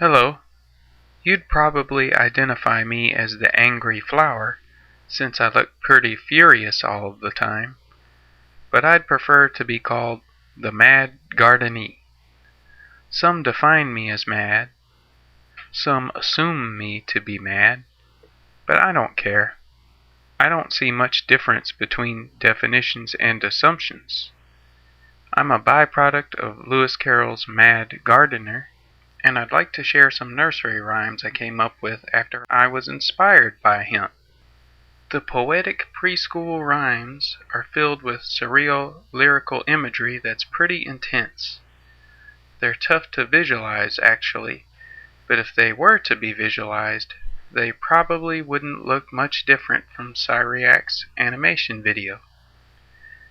Hello. You'd probably identify me as the angry flower, since I look pretty furious all of the time, but I'd prefer to be called the Mad Gardenee. Some define me as mad, some assume me to be mad, but I don't care. I don't see much difference between definitions and assumptions. I'm a byproduct of Lewis Carroll's Mad Gardener, and I'd like to share some nursery rhymes I came up with after I was inspired by him. The poetic preschool rhymes are filled with surreal lyrical imagery that's pretty intense. They're tough to visualize, actually, but if they were to be visualized, they probably wouldn't look much different from Cyriak's animation video.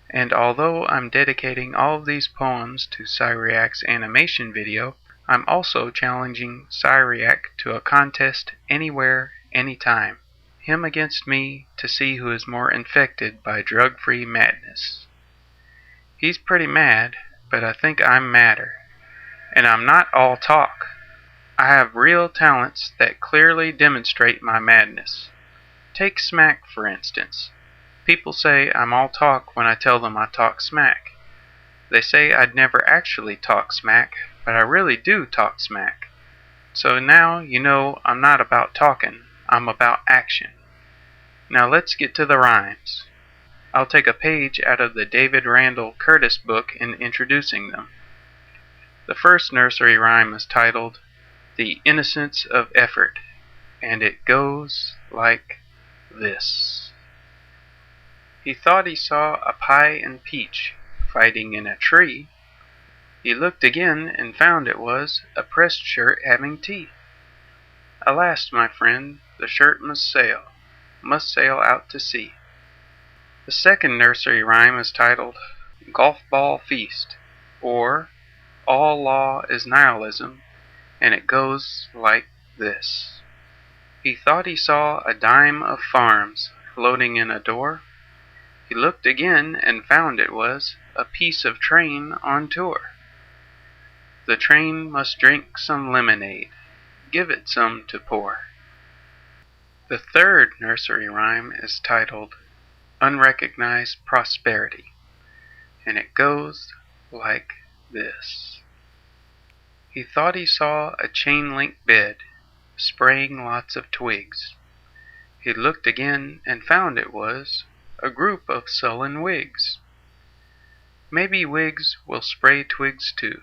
And although I'm dedicating all of these poems to Cyriak's animation video, I'm also challenging Cyriak to a contest anywhere, anytime. Him against me to see who is more infected by drug-free madness. He's pretty mad, but I think I'm madder. And I'm not all talk. I have real talents that clearly demonstrate my madness. Take smack, for instance. People say I'm all talk when I tell them I talk smack. They say I'd never actually talk smack, but I really do talk smack. So now you know I'm not about talking, I'm about action. Now let's get to the rhymes. I'll take a page out of the David Randall Curtis book in introducing them. The first nursery rhyme is titled The Innocence of Effort, and it goes like this. He thought he saw a pie and peach fighting in a tree. He looked again and found it was a pressed shirt having teeth. Alas, my friend, the shirt must sail out to sea. The second nursery rhyme is titled Golfball Feast, or All Law is Nihilism, and it goes like this. He thought he saw a dime of farms floating in a door. He looked again and found it was a piece of train on tour. The train must drink some lemonade. Give it some to pour. The third nursery rhyme is titled Unrecognized Prosperity, and it goes like this. He thought he saw a chain-link bed spraying lots of twigs. He looked again and found it was a group of sullen wigs. Maybe wigs will spray twigs too,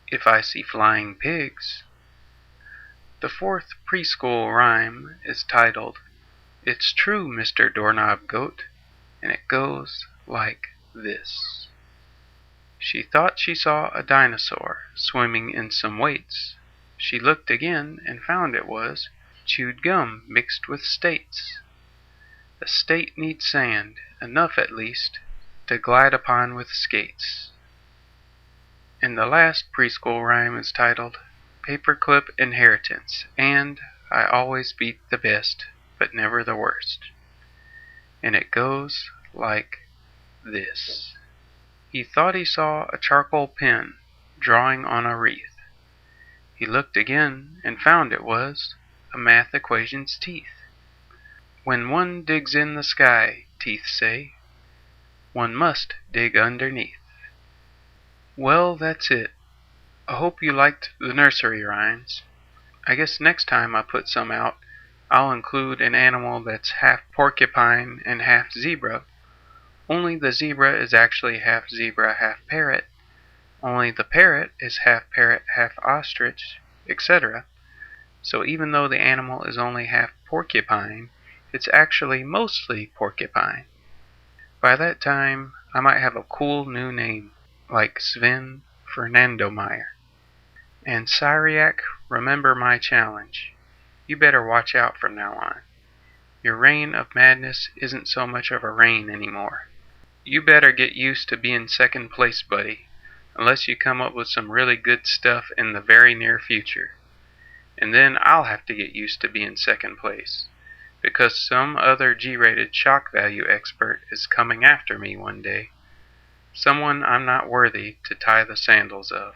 if I see flying pigs. The fourth preschool rhyme is titled It's True, Mr. Doorknob Goat, and it goes like this. She thought she saw a dinosaur swimming in some weights. She looked again and found it was chewed gum mixed with states. A state needs sand, enough at least, to glide upon with skates. And the last preschool rhyme is titled Paperclip Inheritance, and I always beat the best, but never the worst. And it goes like this. He thought he saw a charcoal pen drawing on a wreath. He looked again and found it was a math equation's teeth. When one digs in the sky, teeth say, one must dig underneath. Well, that's it. I hope you liked the nursery rhymes. I guess next time I put some out, I'll include an animal that's half porcupine and half zebra. Only the zebra is actually half zebra, half parrot. Only the parrot is half parrot, half ostrich, etc. So even though the animal is only half porcupine, it's actually mostly porcupine. By that time, I might have a cool new name, like Sven Fernandomeyer. And Cyriak, remember my challenge. You better watch out from now on. Your reign of madness isn't so much of a reign anymore. You better get used to being second place, buddy, unless you come up with some really good stuff in the very near future. And then I'll have to get used to being second place, because some other G-rated shock value expert is coming after me one day. Someone I'm not worthy to tie the sandals of.